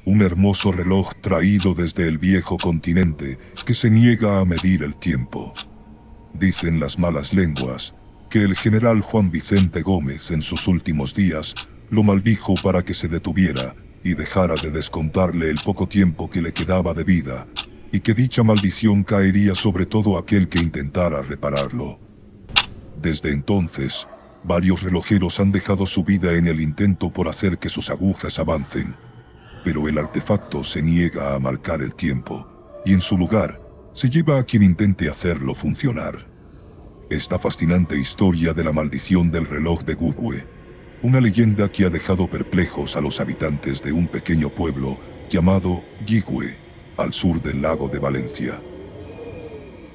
un hermoso reloj traído desde el viejo continente que se niega a medir el tiempo. Dicen las malas lenguas que el general Juan Vicente Gómez en sus últimos días lo maldijo para que se detuviera y dejara de descontarle el poco tiempo que le quedaba de vida, y que dicha maldición caería sobre todo aquel que intentara repararlo. Desde entonces, varios relojeros han dejado su vida en el intento por hacer que sus agujas avancen, pero el artefacto se niega a marcar el tiempo, y en su lugar, se lleva a quien intente hacerlo funcionar. Esta fascinante historia de la maldición del reloj de Wigwe, una leyenda que ha dejado perplejos a los habitantes de un pequeño pueblo llamado Guigüe, al sur del lago de Valencia.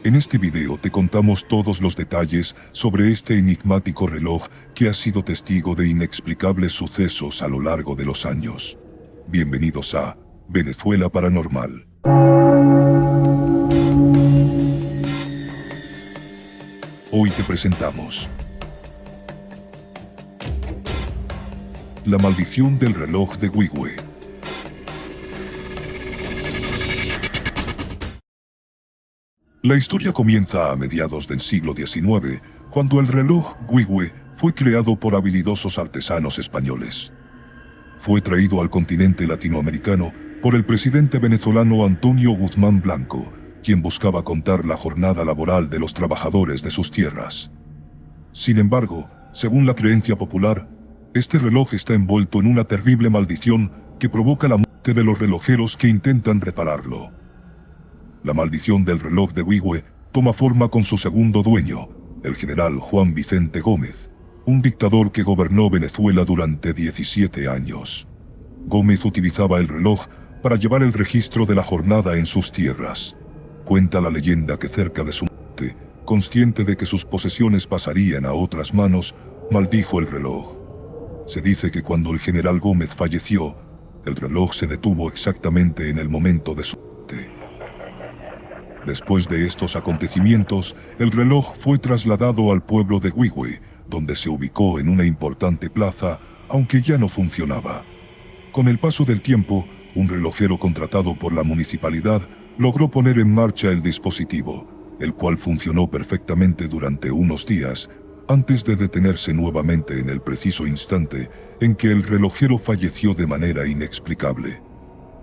En este video te contamos todos los detalles sobre este enigmático reloj que ha sido testigo de inexplicables sucesos a lo largo de los años. Bienvenidos a Venezuela Paranormal. Hoy te presentamos la maldición del reloj de Wigwe. La historia comienza a mediados del siglo XIX, cuando el reloj Wigwe fue creado por habilidosos artesanos españoles. Fue traído al continente latinoamericano por el presidente venezolano Antonio Guzmán Blanco, quien buscaba contar la jornada laboral de los trabajadores de sus tierras. Sin embargo, según la creencia popular, este reloj está envuelto en una terrible maldición que provoca la muerte de los relojeros que intentan repararlo. La maldición del reloj de Wigwe toma forma con su segundo dueño, el general Juan Vicente Gómez, un dictador que gobernó Venezuela durante 17 años. Gómez utilizaba el reloj para llevar el registro de la jornada en sus tierras. Cuenta la leyenda que cerca de su muerte, consciente de que sus posesiones pasarían a otras manos, maldijo el reloj. Se dice que cuando el general Gómez falleció, el reloj se detuvo exactamente en el momento de su muerte. Después de estos acontecimientos, el reloj fue trasladado al pueblo de Wigwe, donde se ubicó en una importante plaza, aunque ya no funcionaba. Con el paso del tiempo, un relojero contratado por la municipalidad logró poner en marcha el dispositivo, el cual funcionó perfectamente durante unos días, antes de detenerse nuevamente en el preciso instante en que el relojero falleció de manera inexplicable.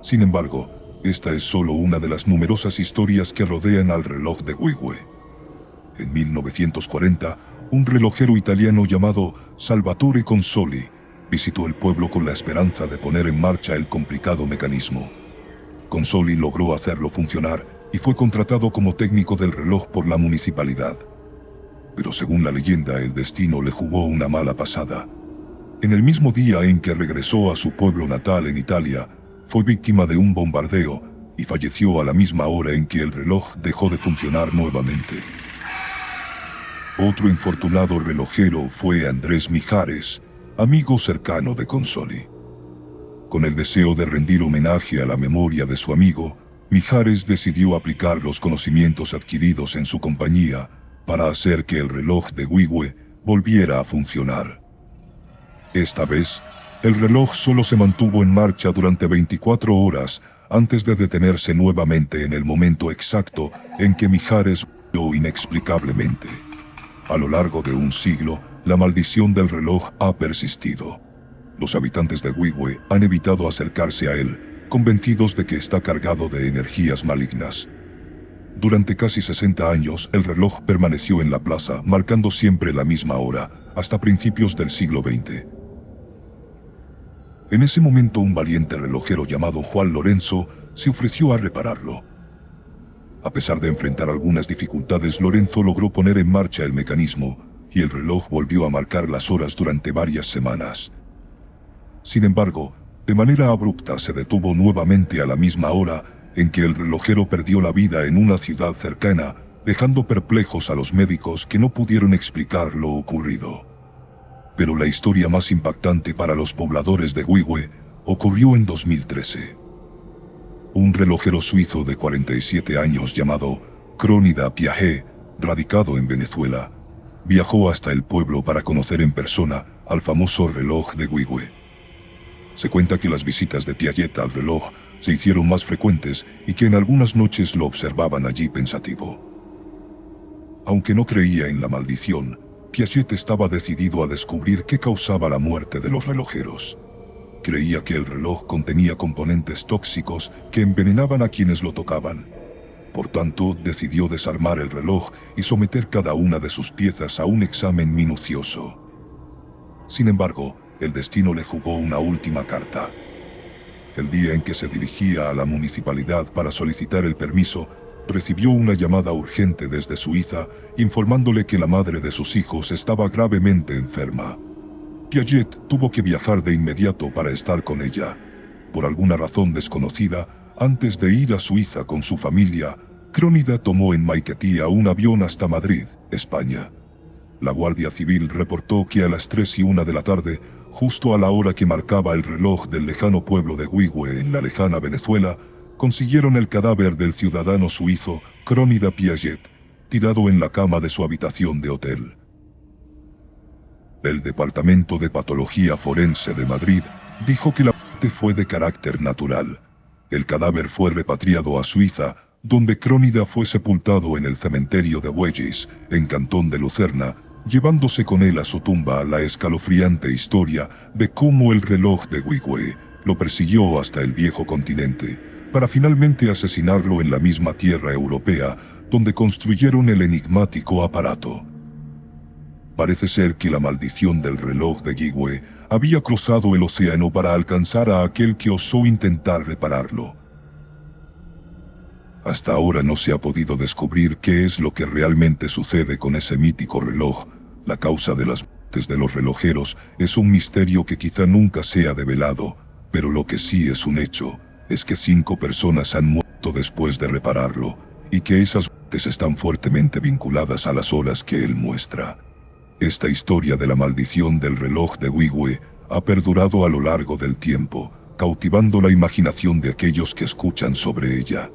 Sin embargo, esta es solo una de las numerosas historias que rodean al reloj de Wigwe. En 1940, un relojero italiano llamado Salvatore Consoli visitó el pueblo con la esperanza de poner en marcha el complicado mecanismo. Consoli logró hacerlo funcionar y fue contratado como técnico del reloj por la municipalidad. Pero según la leyenda, el destino le jugó una mala pasada. En el mismo día en que regresó a su pueblo natal en Italia, fue víctima de un bombardeo y falleció a la misma hora en que el reloj dejó de funcionar nuevamente. Otro infortunado relojero fue Andrés Mijares, amigo cercano de Consoli. Con el deseo de rendir homenaje a la memoria de su amigo, Mijares decidió aplicar los conocimientos adquiridos en su compañía para hacer que el reloj de Wigwe volviera a funcionar. Esta vez, el reloj solo se mantuvo en marcha durante 24 horas antes de detenerse nuevamente en el momento exacto en que Mijares murió inexplicablemente. A lo largo de un siglo, la maldición del reloj ha persistido. Los habitantes de Wigwe han evitado acercarse a él, convencidos de que está cargado de energías malignas. Durante casi 60 años, el reloj permaneció en la plaza, marcando siempre la misma hora, hasta principios del siglo XX. En ese momento, un valiente relojero llamado Juan Lorenzo se ofreció a repararlo. A pesar de enfrentar algunas dificultades, Lorenzo logró poner en marcha el mecanismo y el reloj volvió a marcar las horas durante varias semanas. Sin embargo, de manera abrupta se detuvo nuevamente a la misma hora en que el relojero perdió la vida en una ciudad cercana, dejando perplejos a los médicos que no pudieron explicar lo ocurrido. Pero la historia más impactante para los pobladores de Wigwe ocurrió en 2013. Un relojero suizo de 47 años llamado Crónida Piaget, radicado en Venezuela, viajó hasta el pueblo para conocer en persona al famoso reloj de Wigwe. Se cuenta que las visitas de Piaget al reloj se hicieron más frecuentes y que en algunas noches lo observaban allí pensativo. Aunque no creía en la maldición, Piaget estaba decidido a descubrir qué causaba la muerte de los relojeros. Creía que el reloj contenía componentes tóxicos que envenenaban a quienes lo tocaban. Por tanto, decidió desarmar el reloj y someter cada una de sus piezas a un examen minucioso. Sin embargo, el destino le jugó una última carta. El día en que se dirigía a la municipalidad para solicitar el permiso, recibió una llamada urgente desde Suiza informándole que la madre de sus hijos estaba gravemente enferma. Piaget tuvo que viajar de inmediato para estar con ella. Por alguna razón desconocida, antes de ir a Suiza con su familia, Crónida tomó en Maiquetía un avión hasta Madrid, España. La Guardia Civil reportó que a las 3:01 de la tarde, justo a la hora que marcaba el reloj del lejano pueblo de Guigüe en la lejana Venezuela, consiguieron el cadáver del ciudadano suizo Crónida Piaget, tirado en la cama de su habitación de hotel. El Departamento de Patología Forense de Madrid dijo que la muerte fue de carácter natural. El cadáver fue repatriado a Suiza, donde Crónida fue sepultado en el cementerio de Bueyes, en Cantón de Lucerna, llevándose con él a su tumba la escalofriante historia de cómo el reloj de Guigüe lo persiguió hasta el viejo continente, para finalmente asesinarlo en la misma tierra europea donde construyeron el enigmático aparato. Parece ser que la maldición del reloj de Guigüe había cruzado el océano para alcanzar a aquel que osó intentar repararlo. Hasta ahora no se ha podido descubrir qué es lo que realmente sucede con ese mítico reloj. La causa de las muertes de los relojeros es un misterio que quizá nunca sea develado, pero lo que sí es un hecho es que 5 personas han muerto después de repararlo, y que esas muertes están fuertemente vinculadas a las horas que él muestra. Esta historia de la maldición del reloj de Guigüe ha perdurado a lo largo del tiempo, cautivando la imaginación de aquellos que escuchan sobre ella.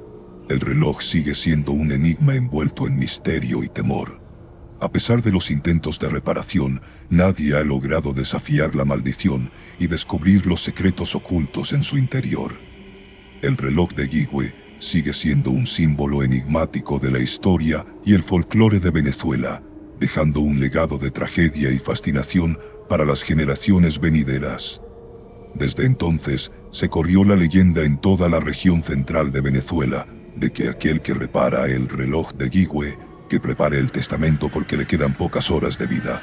El reloj sigue siendo un enigma envuelto en misterio y temor. A pesar de los intentos de reparación, nadie ha logrado desafiar la maldición y descubrir los secretos ocultos en su interior. El reloj de Guigüe sigue siendo un símbolo enigmático de la historia y el folclore de Venezuela, dejando un legado de tragedia y fascinación para las generaciones venideras. Desde entonces, se corrió la leyenda en toda la región central de Venezuela, de que aquel que repara el reloj de Guigüe, que prepare el testamento porque le quedan pocas horas de vida.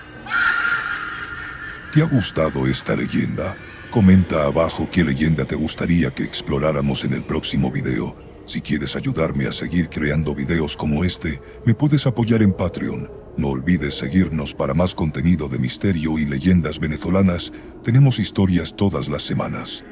¿Te ha gustado esta leyenda? Comenta abajo qué leyenda te gustaría que exploráramos en el próximo video. Si quieres ayudarme a seguir creando videos como este, me puedes apoyar en Patreon. No olvides seguirnos para más contenido de misterio y leyendas venezolanas. Tenemos historias todas las semanas.